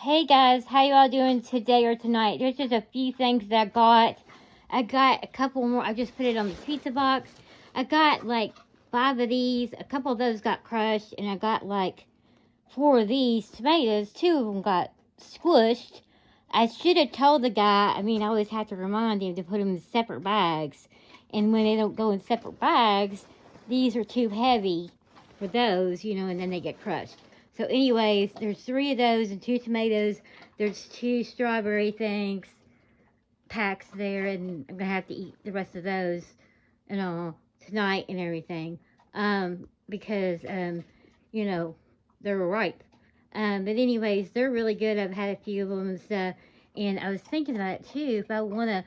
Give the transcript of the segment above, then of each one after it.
Hey guys, how you all doing today or tonight? There's just a few things that I got. I got a couple more. I just put it on the pizza box. I got like 5 of these. A couple of those got crushed, and I got like 4 of these tomatoes. 2 of them got squished. I should have told the guy. I always have to remind him to put them in separate bags. And when they don't go in separate bags, these are too heavy for those, and then they get crushed. So, anyways, there's 3 of those and 2 tomatoes. There's 2 strawberry things, packs there, and I'm gonna have to eat the rest of those and all tonight and everything. Because you know, they're ripe. But anyways, they're really good. I've had a few of them and stuff, and I was thinking about it too. If I want to,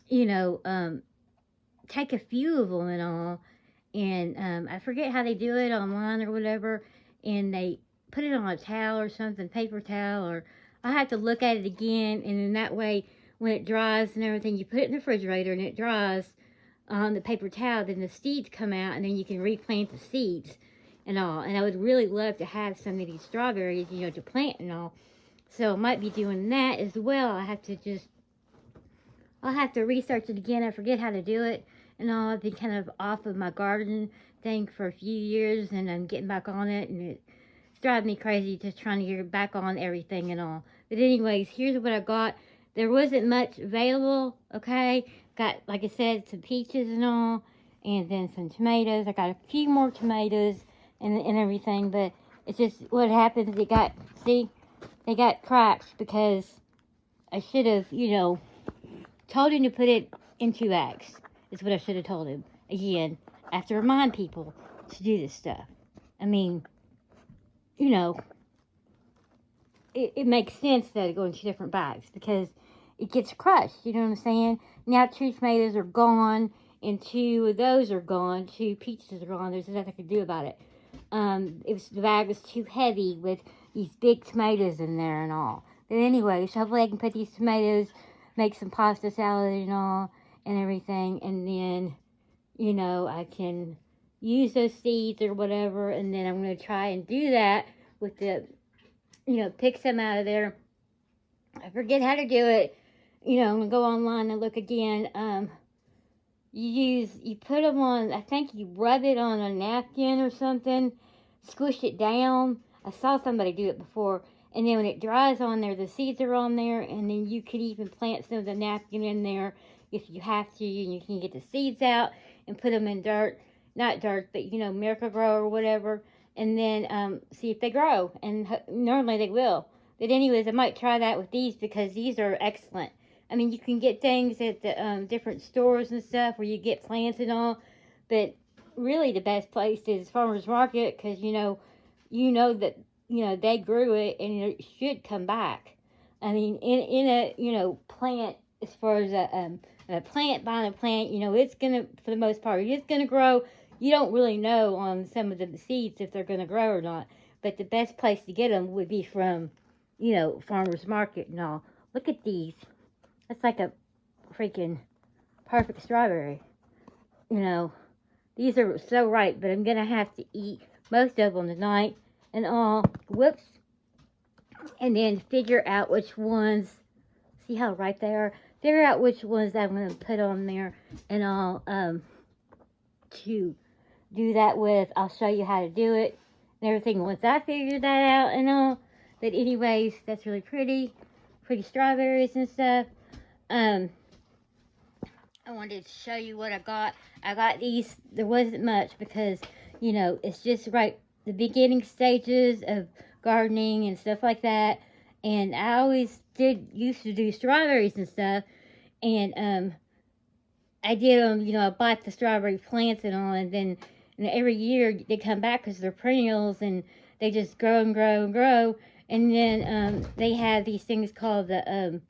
you know, um, take a few of them and all, and I forget how they do it online or whatever, and they put it on a towel or something, paper towel, or I have to look at it again, and then that way, when it dries and everything, you put it in the refrigerator and it dries on the paper towel, then the seeds come out, and then you can replant the seeds and all. And I would really love to have some of these strawberries, to plant and all. So I might be doing that as well. I'll have to research it again. I forget how to do it and all. I've been kind of off of my garden thing for a few years, and I'm getting back on it, and it's driving me crazy just trying to get back on everything and all. But anyways, here's what I got. There wasn't much available, okay? Got, like I said, some peaches and all, and then some tomatoes. I got a few more tomatoes and everything, but it's just what happens. They got cracks because I should have, told him to put it in 2 bags. Is what I should have told him. Again, I have to remind people to do this stuff. I mean, you know, it makes sense that it go in 2 different bags because it gets crushed. You know what I'm saying? Now 2 tomatoes are gone, and 2 of those are gone. 2 peaches are gone. There's nothing I can do about it. The bag was too heavy with these big tomatoes in there and all. But anyway, so hopefully I can put these tomatoes, make some pasta salad and all, and everything, and then, I can use those seeds or whatever, and then I'm going to try and do that with pick some out of there. I forget how to do it. I'm going to go online and look again. You put them on, I think you rub it on a napkin or something, squish it down. I saw somebody do it before. And then when it dries on there, the seeds are on there, and then you could even plant some of the napkin in there if you have to, and you can get the seeds out and put them in dirt, not dirt, but Miracle-Gro or whatever, and then see if they grow, and normally they will. But anyways, I might try that with these because these are excellent. You can get things at the different stores and stuff where you get plants and all, but really the best place is farmers market because that they grew it and it should come back. In a plant, as far as a plant buying a plant, it's gonna, for the most part, it's gonna grow. You don't really know on some of the seeds if they're gonna grow or not, but the best place to get them would be from farmers market and all. Look at these. That's like a freaking perfect strawberry. You know, these are so ripe, but I'm gonna have to eat most of them tonight and all. Whoops. And then figure out which ones. See how ripe they are. Figure out which ones I'm gonna put on there and all. To do that with. I'll show you how to do it and everything once I figure that out and all. But anyways, that's really pretty strawberries and stuff. I wanted to show you what I got. I got these. There wasn't much because, it's just right the beginning stages of gardening and stuff like that. And I always used to do strawberries and stuff. And I did them, I bought the strawberry plants and all. And then every year they come back because they're perennials and they just grow and grow and grow. And then they have these things called the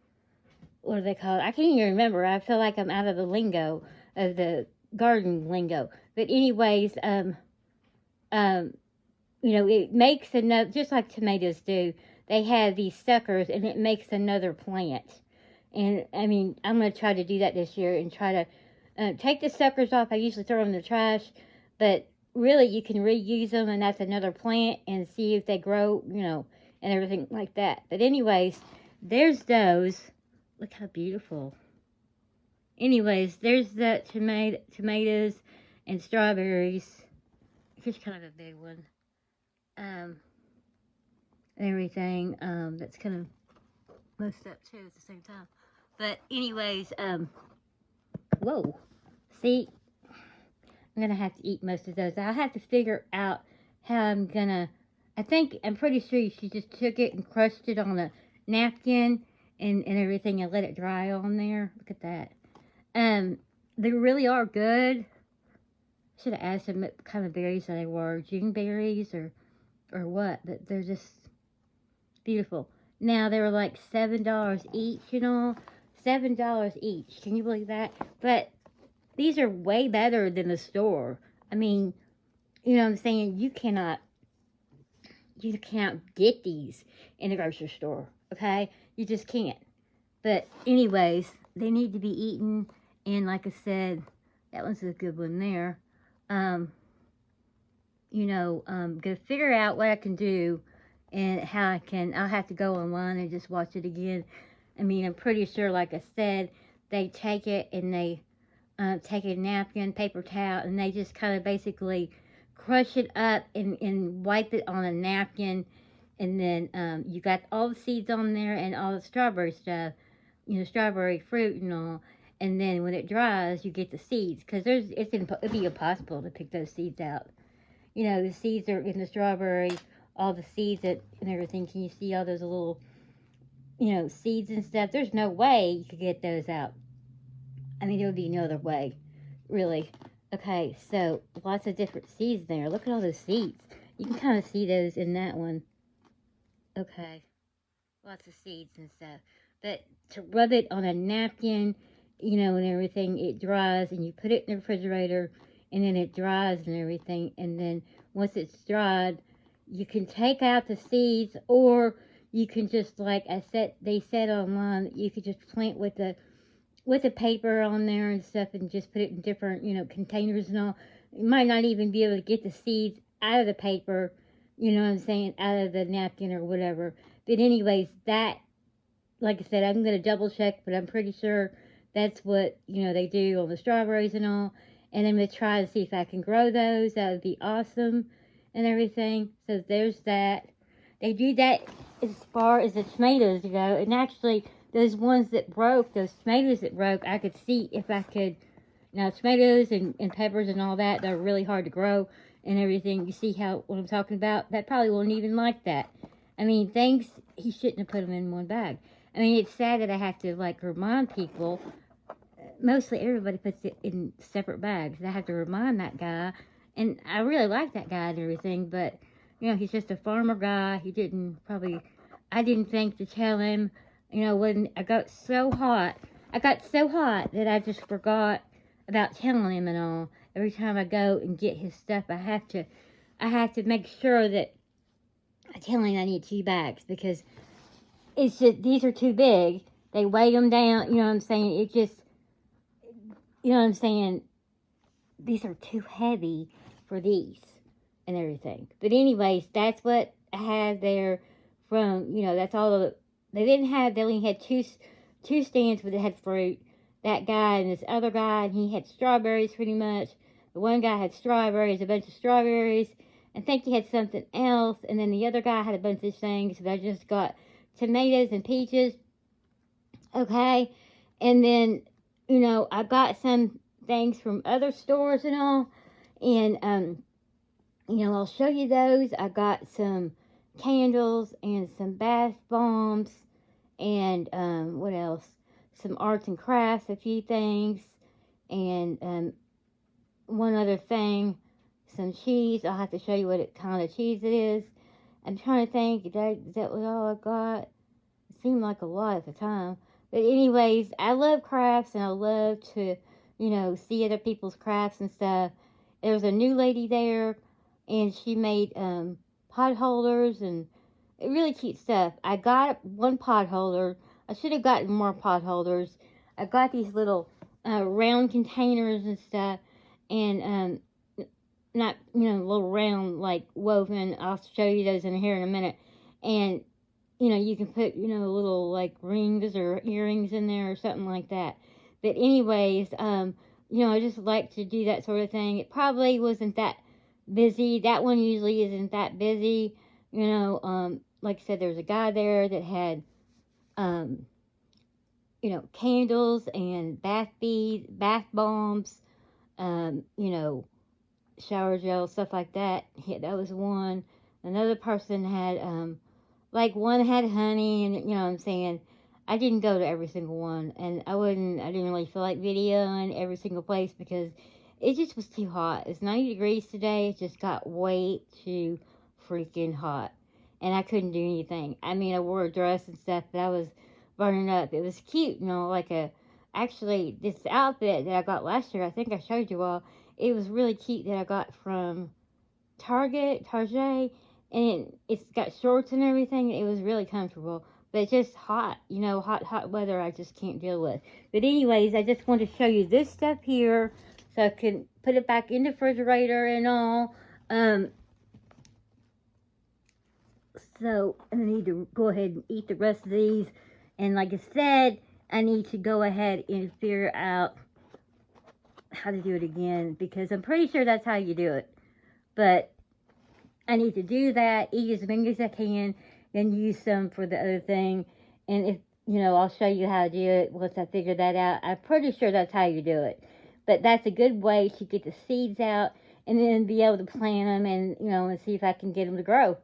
what are they called? I can't even remember. I feel like I'm out of the lingo of the garden lingo. But anyways, it makes another, just like tomatoes do. They have these suckers, and it makes another plant. And I'm gonna try to do that this year and try to take the suckers off. I usually throw them in the trash, but really you can reuse them, and that's another plant, and see if they grow, and everything like that. But anyways, there's those. Look how beautiful. Anyways, there's the tomatoes and strawberries. Here's kind of a big one. And everything. That's kind of most up too at the same time. But anyways, whoa. See, I'm gonna have to eat most of those. I'll have to figure out how I'm gonna. I'm pretty sure she just took it and crushed it on a napkin and everything and let it dry on there. Look at that. They really are good. Should have asked them what kind of berries they were, June berries or what, but they're just beautiful. Now they were like $7 each, $7 each. Can you believe that? But these are way better than the store. I mean, you know what I'm saying? You can't get these in the grocery store, okay? You just can't. But anyways, they need to be eaten, and like I said, that one's a good one there. Gonna figure out what I can do and how I'll have to go online and just watch it again. I mean, I'm pretty sure, like I said, they take it and they take a napkin, paper towel, and they just kind of basically crush it up and wipe it on a napkin. And then you got all the seeds on there and all the strawberry stuff, strawberry fruit and all. And then when it dries, you get the seeds, because it'd be impossible to pick those seeds out. The seeds are in the strawberry, all the seeds and everything. Can you see all those little, seeds and stuff? There's no way you could get those out. I mean, there would be no other way, really. Okay, so lots of different seeds there. Look at all those seeds. You can kind of see those in that one. Okay, lots of seeds and stuff. But to rub it on a napkin, and everything, it dries, and you put it in the refrigerator, and then it dries and everything, and then once it's dried, you can take out the seeds, or you can just, like they said online, you could just plant with the paper on there and stuff, and just put it in different, containers and all. You might not even be able to get the seeds out of the paper, out of the napkin or whatever. But anyways, that, like I said, I'm going to double check, but I'm pretty sure that's what, they do on the strawberries and all. And I'm going to try to see if I can grow those. That would be awesome and everything. So there's that. They do that as far as the tomatoes go. And actually, those tomatoes that broke, I could see if I could. Now, tomatoes and peppers and all that, they're really hard to grow and everything. You see what I'm talking about? That probably won't even like that. I mean, he shouldn't have put them in one bag. I mean, it's sad that I have to, remind people. Mostly everybody puts it in separate bags. I have to remind that guy. And I really like that guy and everything, but, he's just a farmer guy. I didn't think to tell him, when I got so hot that I just forgot about telling him and all. Every time I go and get his stuff, I have to make sure that I tell him I need 2 bags, because it's just, these are too big. They weigh them down, you know what I'm saying? These are too heavy for these and everything. But anyways, that's what I had there from, that's all they only had two stands, but they had fruit. That guy and this other guy, and he had strawberries pretty much. The one guy had strawberries, a bunch of strawberries. I think he had something else, and then the other guy had a bunch of things, but I just got tomatoes and peaches. Okay, and then, I got some things from other stores and all, and, I'll show you those. I got some candles and some bath bombs, and, what else? Some arts and crafts, a few things, and, one other thing, some cheese. I'll have to show you what kind of cheese it is. I'm trying to think, is that was all I got? It seemed like a lot at the time. But anyways, I love crafts, and I love to, see other people's crafts and stuff. There was a new lady there, and she made pot holders and really cute stuff. I got one pot holder. I should have gotten more pot holders. I got these little round containers and stuff, and not, little round, like woven. I'll show you those in here in a minute. And you know, you can put, you know, little like rings or earrings in there or something like that. But anyways, you know, I just like to do that sort of thing. It probably wasn't that busy. That one usually isn't that busy. You know, like I said, there's a guy there that had, um, you know, candles and bath beads, bath bombs, you know, shower gel, stuff like that. That was one. Another person had, like one had honey, and you know what I'm saying. I didn't go to every single one, and I didn't really feel like videoing every single place because it just was too hot. It's 90 degrees today. It just got way too freaking hot, and I couldn't do anything. I mean, I wore a dress and stuff, but I was burning up. It was cute, you know, like a, actually, this outfit that I got last year, I think I showed you all, it was really cute that I got from Target, and it's got shorts and everything. It was really comfortable, but it's just hot, you know, hot weather I just can't deal with. But anyways, I just want to show you this stuff here so I can put it back in the refrigerator and all. So I need to go ahead and eat the rest of these. And like I said, I need to go ahead and figure out how to do it again because I'm pretty sure that's how you do it. But I need to do that, eat as many as I can, then use some for the other thing. And if, you know, I'll show you how to do it once I figure that out. I'm pretty sure that's how you do it. But that's a good way to get the seeds out and then be able to plant them and, you know, and see if I can get them to grow.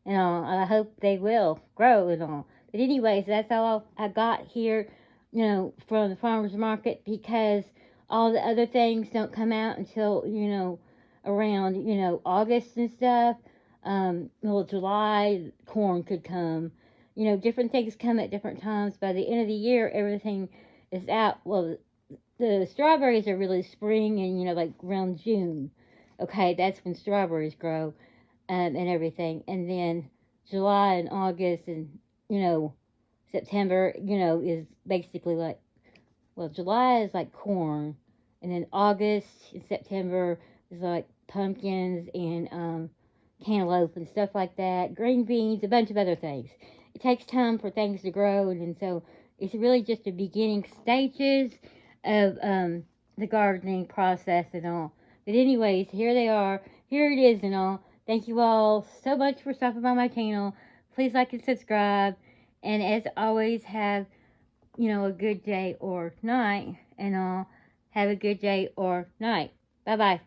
You know, I hope they will grow and all. But anyways, that's all I got here, you know, from the farmer's market because all the other things don't come out until, you know, around, you know, August and stuff. Well, July, corn could come. You know, different things come at different times. By the end of the year, everything is out. Well, the strawberries are really spring and, you know, like around June. Okay, that's when strawberries grow and everything. And then July and August and, you know, September, you know, is basically like, well, July is like corn. And then August and September is like pumpkins and cantaloupe and stuff like that, green beans, a bunch of other things. It takes time for things to grow, and so it's really just the beginning stages of the gardening process and all. But anyways, here they are. Here it is and all. Thank you all so much for stopping by my channel. Please like and subscribe. And as always, have, you know, a good day or night and all. Have a good day or night. Bye bye.